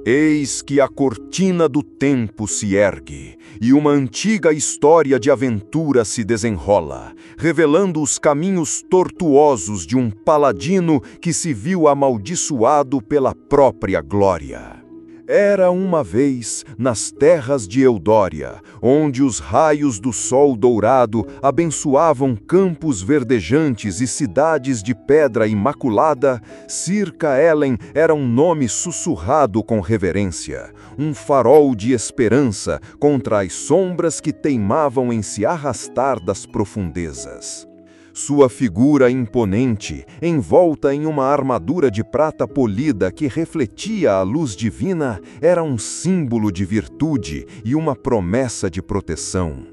Eis que a cortina do tempo se ergue, e uma antiga história de aventura se desenrola, revelando os caminhos tortuosos de um paladino que se viu amaldiçoado pela própria glória. Era uma vez, nas terras de Eudória, onde os raios do sol dourado abençoavam campos verdejantes e cidades de pedra imaculada, Sir Caelen era um nome sussurrado com reverência, um farol de esperança contra as sombras que teimavam em se arrastar das profundezas. Sua figura imponente, envolta em uma armadura de prata polida que refletia a luz divina, era um símbolo de virtude e uma promessa de proteção.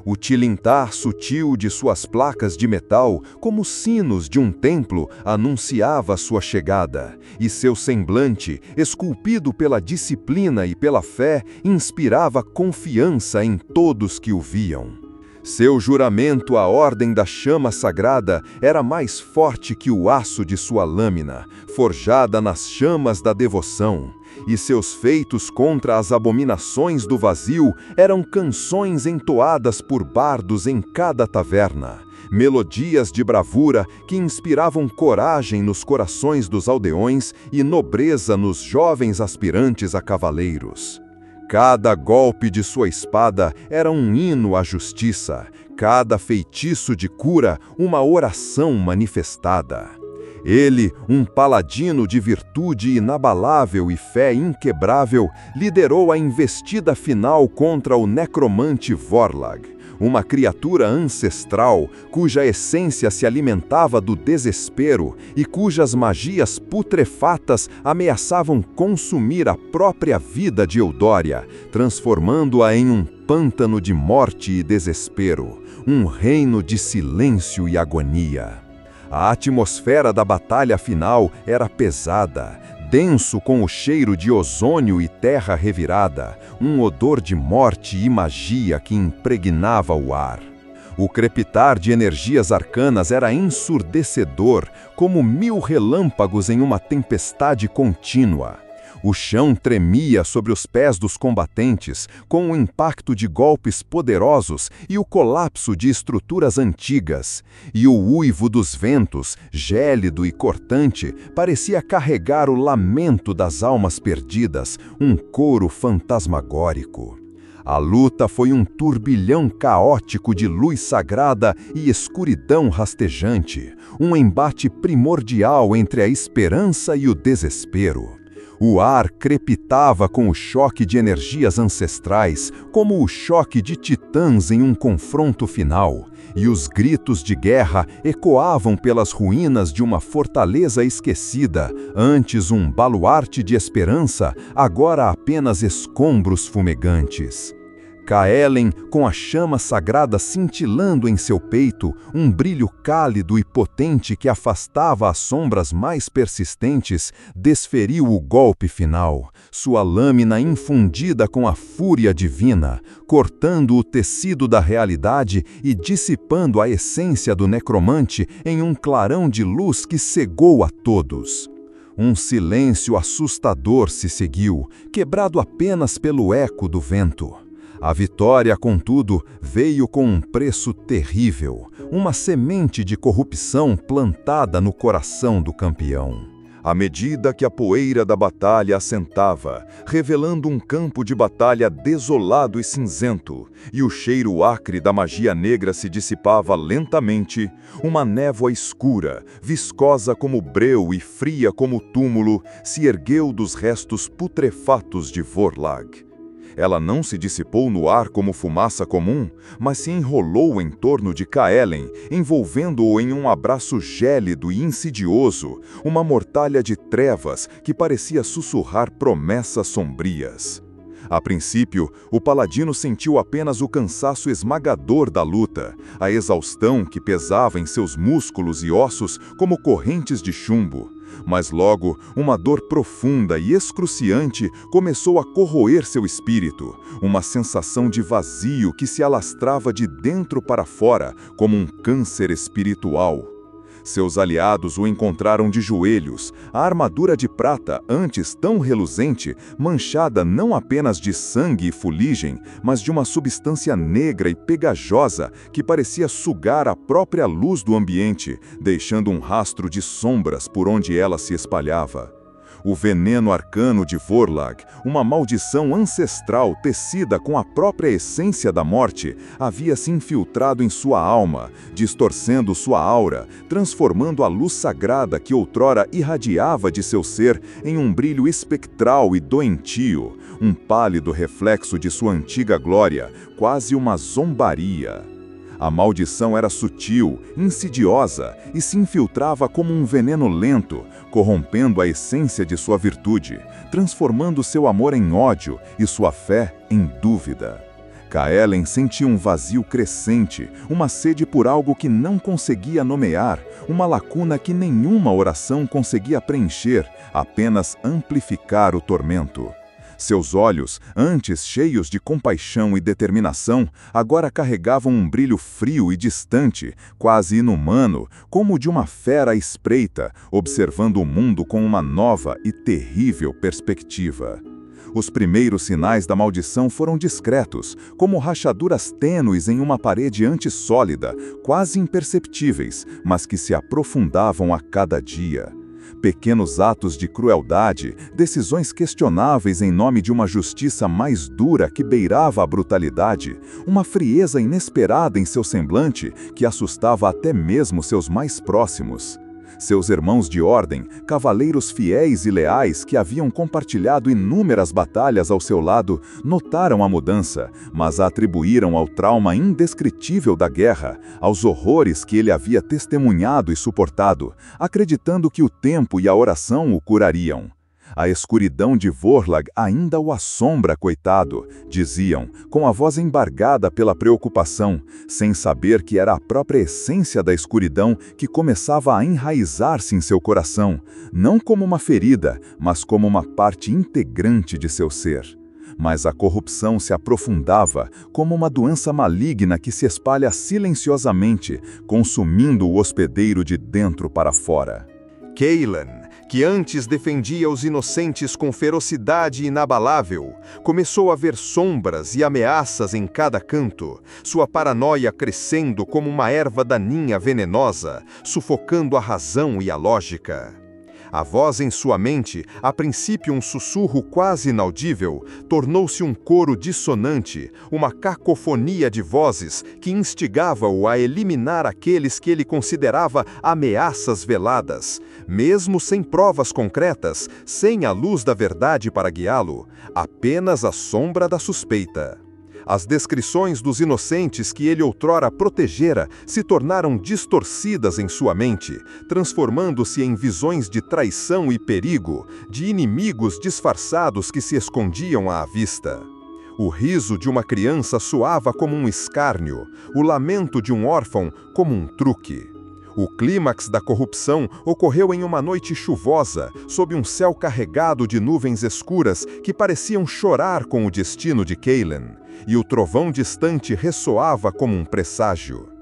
O tilintar sutil de suas placas de metal, como sinos de um templo, anunciava sua chegada, e seu semblante, esculpido pela disciplina e pela fé, inspirava confiança em todos que o viam. Seu juramento à ordem da chama sagrada era mais forte que o aço de sua lâmina, forjada nas chamas da devoção, e seus feitos contra as abominações do vazio eram canções entoadas por bardos em cada taverna, melodias de bravura que inspiravam coragem nos corações dos aldeões e nobreza nos jovens aspirantes a cavaleiros. Cada golpe de sua espada era um hino à justiça, cada feitiço de cura uma oração manifestada. Ele, um paladino de virtude inabalável e fé inquebrável, liderou a investida final contra o necromante Vorlag, uma criatura ancestral cuja essência se alimentava do desespero e cujas magias putrefatas ameaçavam consumir a própria vida de Eudória, transformando-a em um pântano de morte e desespero, um reino de silêncio e agonia. A atmosfera da batalha final era pesada, denso com o cheiro de ozônio e terra revirada, um odor de morte e magia que impregnava o ar. O crepitar de energias arcanas era ensurdecedor, como 1000 relâmpagos em uma tempestade contínua. O chão tremia sobre os pés dos combatentes, com o impacto de golpes poderosos e o colapso de estruturas antigas, e o uivo dos ventos, gélido e cortante, parecia carregar o lamento das almas perdidas, um coro fantasmagórico. A luta foi um turbilhão caótico de luz sagrada e escuridão rastejante, um embate primordial entre a esperança e o desespero. O ar crepitava com o choque de energias ancestrais, como o choque de titãs em um confronto final, e os gritos de guerra ecoavam pelas ruínas de uma fortaleza esquecida, antes um baluarte de esperança, agora apenas escombros fumegantes. Caelen, com a chama sagrada cintilando em seu peito, um brilho cálido e potente que afastava as sombras mais persistentes, desferiu o golpe final, sua lâmina infundida com a fúria divina, cortando o tecido da realidade e dissipando a essência do necromante em um clarão de luz que cegou a todos. Um silêncio assustador se seguiu, quebrado apenas pelo eco do vento. A vitória, contudo, veio com um preço terrível, uma semente de corrupção plantada no coração do campeão. À medida que a poeira da batalha assentava, revelando um campo de batalha desolado e cinzento, e o cheiro acre da magia negra se dissipava lentamente, uma névoa escura, viscosa como breu e fria como túmulo, se ergueu dos restos putrefatos de Vorlag. Ela não se dissipou no ar como fumaça comum, mas se enrolou em torno de Caelen, envolvendo-o em um abraço gélido e insidioso, uma mortalha de trevas que parecia sussurrar promessas sombrias. A princípio, o paladino sentiu apenas o cansaço esmagador da luta, a exaustão que pesava em seus músculos e ossos como correntes de chumbo. Mas logo, uma dor profunda e excruciante começou a corroer seu espírito, uma sensação de vazio que se alastrava de dentro para fora, como um câncer espiritual. Seus aliados o encontraram de joelhos, a armadura de prata, antes tão reluzente, manchada não apenas de sangue e fuligem, mas de uma substância negra e pegajosa que parecia sugar a própria luz do ambiente, deixando um rastro de sombras por onde ela se espalhava. O veneno arcano de Vorlag, uma maldição ancestral tecida com a própria essência da morte, havia se infiltrado em sua alma, distorcendo sua aura, transformando a luz sagrada que outrora irradiava de seu ser em um brilho espectral e doentio, um pálido reflexo de sua antiga glória, quase uma zombaria. A maldição era sutil, insidiosa e se infiltrava como um veneno lento, corrompendo a essência de sua virtude, transformando seu amor em ódio e sua fé em dúvida. Kaelen sentia um vazio crescente, uma sede por algo que não conseguia nomear, uma lacuna que nenhuma oração conseguia preencher, apenas amplificar o tormento. Seus olhos, antes cheios de compaixão e determinação, agora carregavam um brilho frio e distante, quase inumano, como o de uma fera à espreita, observando o mundo com uma nova e terrível perspectiva. Os primeiros sinais da maldição foram discretos, como rachaduras tênues em uma parede antissólida, quase imperceptíveis, mas que se aprofundavam a cada dia. Pequenos atos de crueldade, decisões questionáveis em nome de uma justiça mais dura que beirava a brutalidade, uma frieza inesperada em seu semblante que assustava até mesmo seus mais próximos. Seus irmãos de ordem, cavaleiros fiéis e leais que haviam compartilhado inúmeras batalhas ao seu lado, notaram a mudança, mas a atribuíram ao trauma indescritível da guerra, aos horrores que ele havia testemunhado e suportado, acreditando que o tempo e a oração o curariam. A escuridão de Vorlag ainda o assombra, coitado, diziam, com a voz embargada pela preocupação, sem saber que era a própria essência da escuridão que começava a enraizar-se em seu coração, não como uma ferida, mas como uma parte integrante de seu ser. Mas a corrupção se aprofundava, como uma doença maligna que se espalha silenciosamente, consumindo o hospedeiro de dentro para fora. Kaelen, que antes defendia os inocentes com ferocidade inabalável, começou a ver sombras e ameaças em cada canto, sua paranoia crescendo como uma erva daninha venenosa, sufocando a razão e a lógica. A voz em sua mente, a princípio um sussurro quase inaudível, tornou-se um coro dissonante, uma cacofonia de vozes que instigava-o a eliminar aqueles que ele considerava ameaças veladas, mesmo sem provas concretas, sem a luz da verdade para guiá-lo, apenas a sombra da suspeita. As descrições dos inocentes que ele outrora protegera se tornaram distorcidas em sua mente, transformando-se em visões de traição e perigo, de inimigos disfarçados que se escondiam à vista. O riso de uma criança soava como um escárnio, o lamento de um órfão como um truque. O clímax da corrupção ocorreu em uma noite chuvosa, sob um céu carregado de nuvens escuras que pareciam chorar com o destino de Kaelen, e o trovão distante ressoava como um presságio.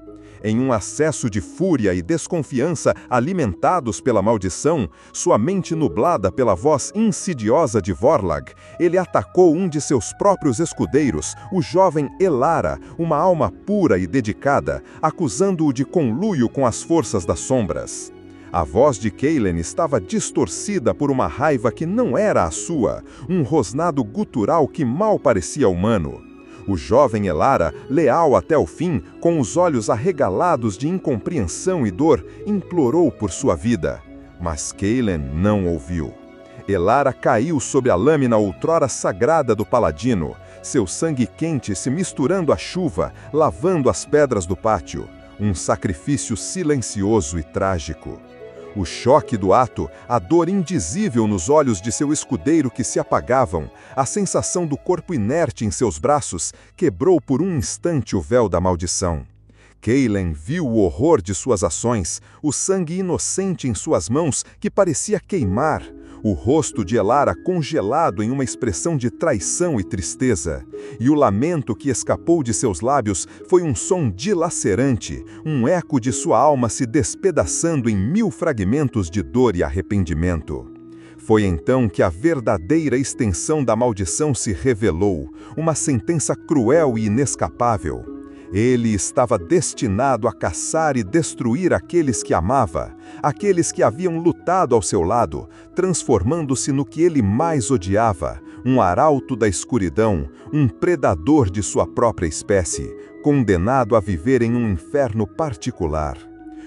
Em um acesso de fúria e desconfiança alimentados pela maldição, sua mente nublada pela voz insidiosa de Vorlag, ele atacou um de seus próprios escudeiros, o jovem Elara, uma alma pura e dedicada, acusando-o de conluio com as forças das sombras. A voz de Kaelen estava distorcida por uma raiva que não era a sua, um rosnado gutural que mal parecia humano. O jovem Elara, leal até o fim, com os olhos arregalados de incompreensão e dor, implorou por sua vida. Mas Kaelen não ouviu. Elara caiu sob a lâmina outrora sagrada do paladino, seu sangue quente se misturando à chuva, lavando as pedras do pátio. Um sacrifício silencioso e trágico. O choque do ato, a dor indizível nos olhos de seu escudeiro que se apagavam, a sensação do corpo inerte em seus braços, quebrou por um instante o véu da maldição. Kaelen viu o horror de suas ações, o sangue inocente em suas mãos que parecia queimar, o rosto de Elara congelado em uma expressão de traição e tristeza, e o lamento que escapou de seus lábios foi um som dilacerante, um eco de sua alma se despedaçando em 1000 fragmentos de dor e arrependimento. Foi então que a verdadeira extensão da maldição se revelou, uma sentença cruel e inescapável. Ele estava destinado a caçar e destruir aqueles que amava, aqueles que haviam lutado ao seu lado, transformando-se no que ele mais odiava, um arauto da escuridão, um predador de sua própria espécie, condenado a viver em um inferno particular.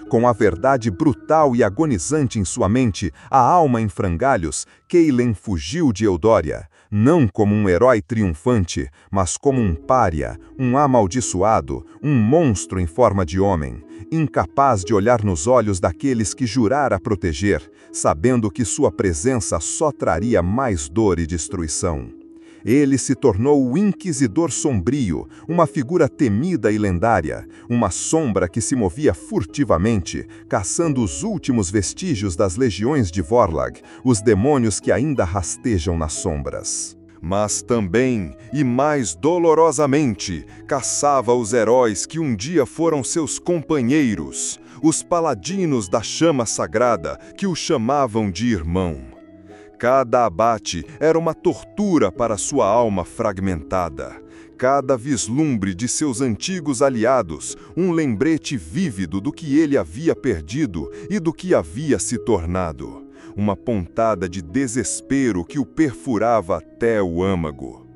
Com a verdade brutal e agonizante em sua mente, a alma em frangalhos, Kaylen fugiu de Eudória, não como um herói triunfante, mas como um pária, um amaldiçoado, um monstro em forma de homem, incapaz de olhar nos olhos daqueles que jurara proteger, sabendo que sua presença só traria mais dor e destruição. Ele se tornou o Inquisidor Sombrio, uma figura temida e lendária, uma sombra que se movia furtivamente, caçando os últimos vestígios das legiões de Vorlag, os demônios que ainda rastejam nas sombras. Mas também, e mais dolorosamente, caçava os heróis que um dia foram seus companheiros, os paladinos da chama sagrada, que o chamavam de irmão. Cada abate era uma tortura para sua alma fragmentada. Cada vislumbre de seus antigos aliados, um lembrete vívido do que ele havia perdido e do que havia se tornado. Uma pontada de desespero que o perfurava até o âmago.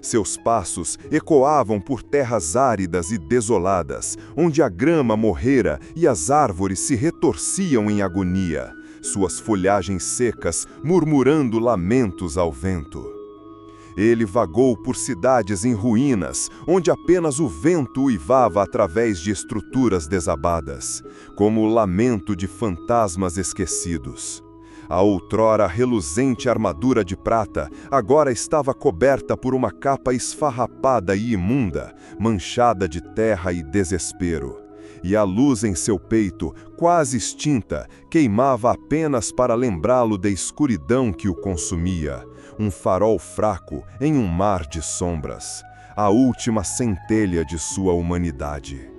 Seus passos ecoavam por terras áridas e desoladas, onde a grama morrera e as árvores se retorciam em agonia, suas folhagens secas murmurando lamentos ao vento. Ele vagou por cidades em ruínas, onde apenas o vento uivava através de estruturas desabadas, como o lamento de fantasmas esquecidos. A outrora reluzente armadura de prata agora estava coberta por uma capa esfarrapada e imunda, manchada de terra e desespero. E a luz em seu peito, quase extinta, queimava apenas para lembrá-lo da escuridão que o consumia, um farol fraco em um mar de sombras, a última centelha de sua humanidade.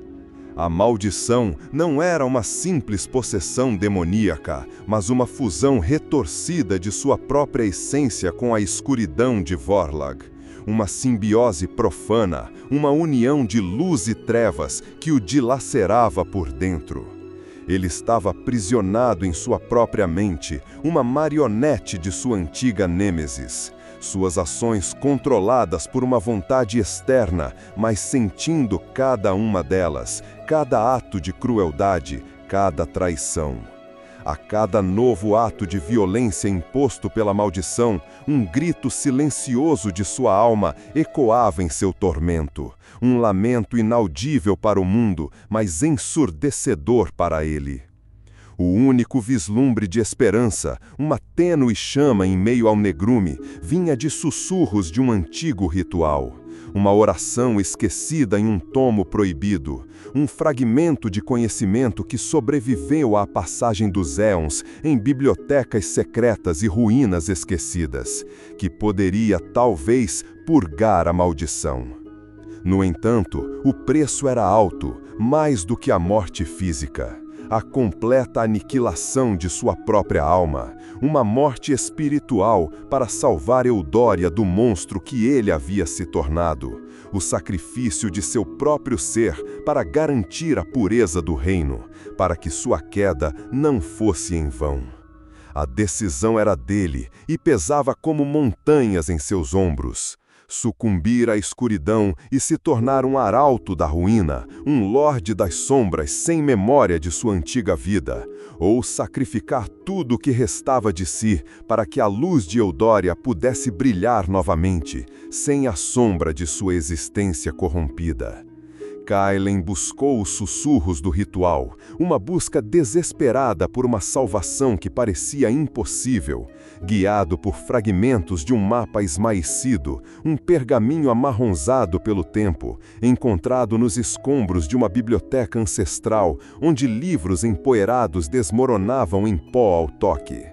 A maldição não era uma simples possessão demoníaca, mas uma fusão retorcida de sua própria essência com a escuridão de Vorlag. Uma simbiose profana, uma união de luz e trevas que o dilacerava por dentro. Ele estava aprisionado em sua própria mente, uma marionete de sua antiga nêmesis. Suas ações controladas por uma vontade externa, mas sentindo cada uma delas, cada ato de crueldade, cada traição. A cada novo ato de violência imposto pela maldição, um grito silencioso de sua alma ecoava em seu tormento, um lamento inaudível para o mundo, mas ensurdecedor para ele. O único vislumbre de esperança, uma tênue chama em meio ao negrume, vinha de sussurros de um antigo ritual. Uma oração esquecida em um tomo proibido, um fragmento de conhecimento que sobreviveu à passagem dos éons em bibliotecas secretas e ruínas esquecidas, que poderia, talvez, purgar a maldição. No entanto, o preço era alto, mais do que a morte física. A completa aniquilação de sua própria alma, uma morte espiritual para salvar Eudória do monstro que ele havia se tornado, o sacrifício de seu próprio ser para garantir a pureza do reino, para que sua queda não fosse em vão. A decisão era dele e pesava como montanhas em seus ombros. Sucumbir à escuridão e se tornar um arauto da ruína, um lorde das sombras sem memória de sua antiga vida, ou sacrificar tudo o que restava de si para que a luz de Eudória pudesse brilhar novamente, sem a sombra de sua existência corrompida. Kaylen buscou os sussurros do ritual, uma busca desesperada por uma salvação que parecia impossível, guiado por fragmentos de um mapa esmaecido, um pergaminho amarronzado pelo tempo, encontrado nos escombros de uma biblioteca ancestral, onde livros empoeirados desmoronavam em pó ao toque.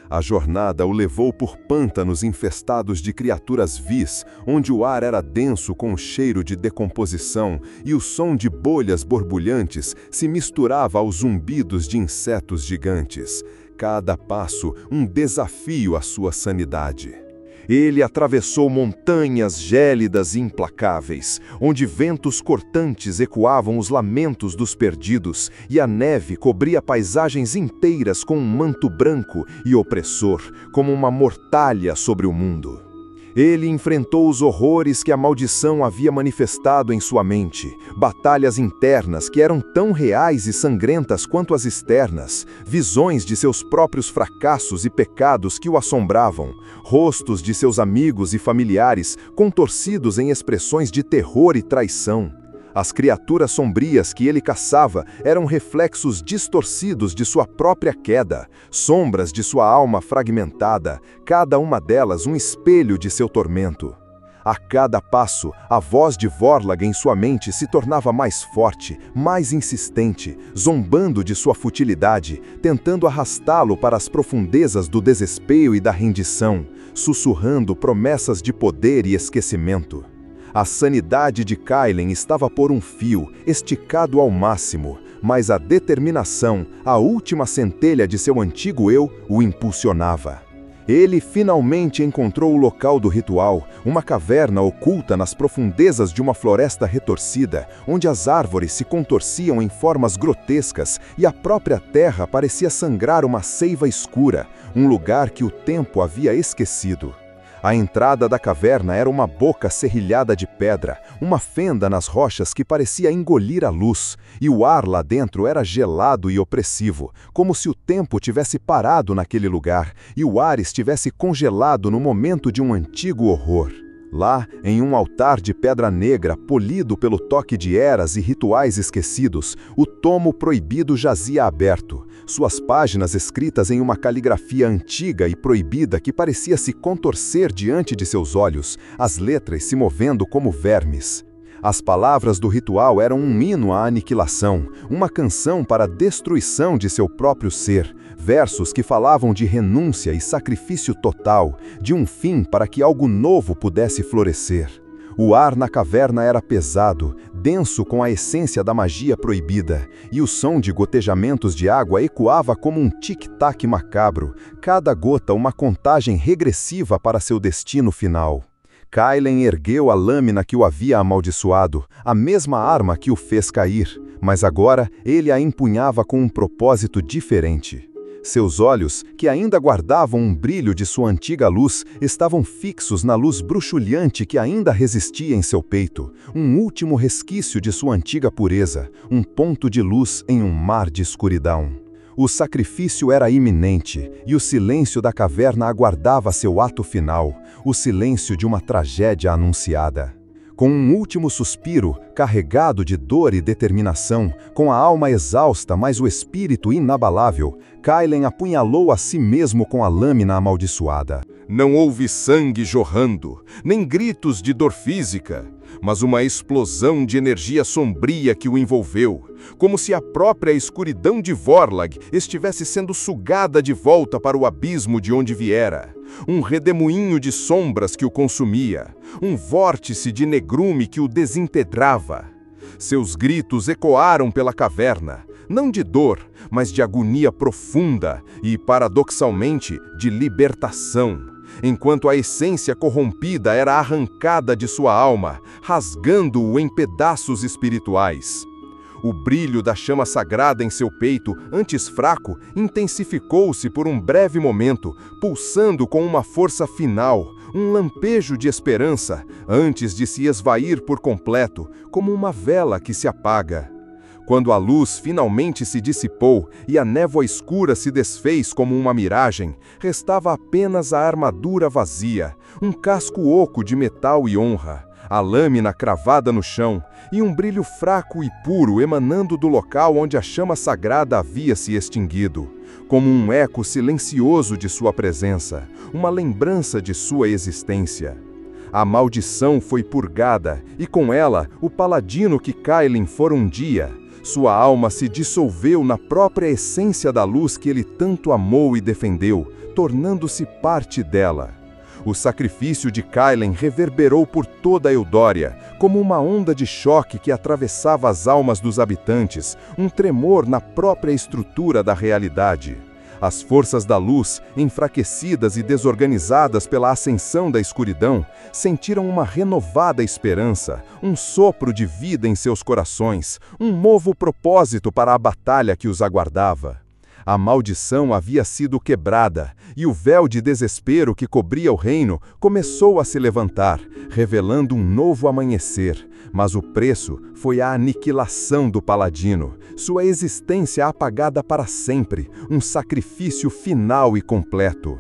A jornada o levou por pântanos infestados de criaturas vis, onde o ar era denso com o cheiro de decomposição e o som de bolhas borbulhantes se misturava aos zumbidos de insetos gigantes. Cada passo um desafio à sua sanidade. Ele atravessou montanhas gélidas e implacáveis, onde ventos cortantes ecoavam os lamentos dos perdidos e a neve cobria paisagens inteiras com um manto branco e opressor, como uma mortalha sobre o mundo. Ele enfrentou os horrores que a maldição havia manifestado em sua mente, batalhas internas que eram tão reais e sangrentas quanto as externas, visões de seus próprios fracassos e pecados que o assombravam, rostos de seus amigos e familiares contorcidos em expressões de terror e traição. As criaturas sombrias que ele caçava eram reflexos distorcidos de sua própria queda, sombras de sua alma fragmentada, cada uma delas um espelho de seu tormento. A cada passo, a voz de Vorlag em sua mente se tornava mais forte, mais insistente, zombando de sua futilidade, tentando arrastá-lo para as profundezas do desespero e da rendição, sussurrando promessas de poder e esquecimento. A sanidade de Kailen estava por um fio, esticado ao máximo, mas a determinação, a última centelha de seu antigo eu, o impulsionava. Ele finalmente encontrou o local do ritual, uma caverna oculta nas profundezas de uma floresta retorcida, onde as árvores se contorciam em formas grotescas e a própria terra parecia sangrar uma seiva escura, um lugar que o tempo havia esquecido. A entrada da caverna era uma boca serrilhada de pedra, uma fenda nas rochas que parecia engolir a luz, e o ar lá dentro era gelado e opressivo, como se o tempo tivesse parado naquele lugar e o ar estivesse congelado no momento de um antigo horror. Lá, em um altar de pedra negra, polido pelo toque de eras e rituais esquecidos, o tomo proibido jazia aberto, suas páginas escritas em uma caligrafia antiga e proibida que parecia se contorcer diante de seus olhos, as letras se movendo como vermes. As palavras do ritual eram um hino à aniquilação, uma canção para a destruição de seu próprio ser, versos que falavam de renúncia e sacrifício total, de um fim para que algo novo pudesse florescer. O ar na caverna era pesado, denso com a essência da magia proibida, e o som de gotejamentos de água ecoava como um tic-tac macabro, cada gota uma contagem regressiva para seu destino final. Kailen ergueu a lâmina que o havia amaldiçoado, a mesma arma que o fez cair, mas agora ele a empunhava com um propósito diferente. Seus olhos, que ainda guardavam um brilho de sua antiga luz, estavam fixos na luz bruxulhante que ainda resistia em seu peito, um último resquício de sua antiga pureza, um ponto de luz em um mar de escuridão. O sacrifício era iminente, e o silêncio da caverna aguardava seu ato final, o silêncio de uma tragédia anunciada. Com um último suspiro, carregado de dor e determinação, com a alma exausta, mas o espírito inabalável, Kailen apunhalou a si mesmo com a lâmina amaldiçoada. Não houve sangue jorrando, nem gritos de dor física, mas uma explosão de energia sombria que o envolveu, como se a própria escuridão de Vorlag estivesse sendo sugada de volta para o abismo de onde viera. Um redemoinho de sombras que o consumia, um vórtice de negrume que o desintegrava. Seus gritos ecoaram pela caverna, não de dor, mas de agonia profunda e, paradoxalmente, de libertação, enquanto a essência corrompida era arrancada de sua alma, rasgando-o em pedaços espirituais. O brilho da chama sagrada em seu peito, antes fraco, intensificou-se por um breve momento, pulsando com uma força final, um lampejo de esperança, antes de se esvair por completo, como uma vela que se apaga. Quando a luz finalmente se dissipou e a névoa escura se desfez como uma miragem, restava apenas a armadura vazia, um casco oco de metal e honra, a lâmina cravada no chão e um brilho fraco e puro emanando do local onde a chama sagrada havia se extinguido, como um eco silencioso de sua presença, uma lembrança de sua existência. A maldição foi purgada e com ela o paladino que Kailen fora um dia, Sua alma se dissolveu na própria essência da luz que ele tanto amou e defendeu, tornando-se parte dela. O sacrifício de Kailen reverberou por toda a Eudória, como uma onda de choque que atravessava as almas dos habitantes, um tremor na própria estrutura da realidade. As forças da luz, enfraquecidas e desorganizadas pela ascensão da escuridão, sentiram uma renovada esperança, um sopro de vida em seus corações, um novo propósito para a batalha que os aguardava. A maldição havia sido quebrada, e o véu de desespero que cobria o reino começou a se levantar, revelando um novo amanhecer. Mas o preço foi a aniquilação do paladino, sua existência apagada para sempre, um sacrifício final e completo.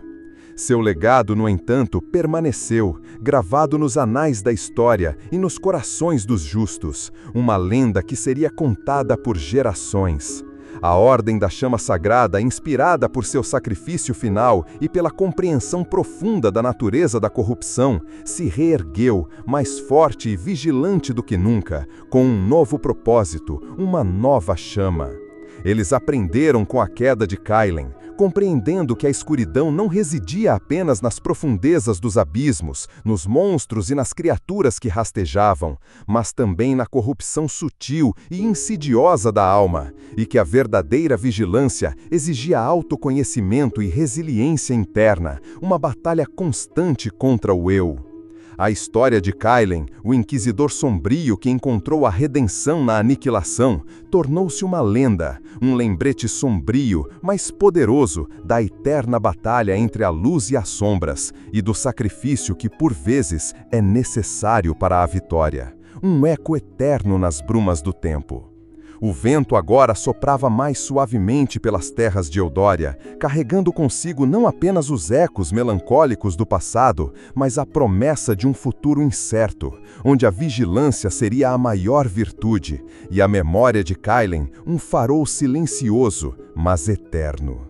Seu legado, no entanto, permaneceu, gravado nos anais da história e nos corações dos justos, uma lenda que seria contada por gerações. A Ordem da Chama Sagrada, inspirada por seu sacrifício final e pela compreensão profunda da natureza da corrupção, se reergueu, mais forte e vigilante do que nunca, com um novo propósito, uma nova chama. Eles aprenderam com a queda de Kailen, compreendendo que a escuridão não residia apenas nas profundezas dos abismos, nos monstros e nas criaturas que rastejavam, mas também na corrupção sutil e insidiosa da alma, e que a verdadeira vigilância exigia autoconhecimento e resiliência interna, uma batalha constante contra o eu. A história de Kailen, o inquisidor sombrio que encontrou a redenção na aniquilação, tornou-se uma lenda, um lembrete sombrio, mas poderoso, da eterna batalha entre a luz e as sombras, e do sacrifício que, por vezes, é necessário para a vitória. Um eco eterno nas brumas do tempo. O vento agora soprava mais suavemente pelas terras de Eudória, carregando consigo não apenas os ecos melancólicos do passado, mas a promessa de um futuro incerto, onde a vigilância seria a maior virtude, e a memória de Kailen um farol silencioso, mas eterno.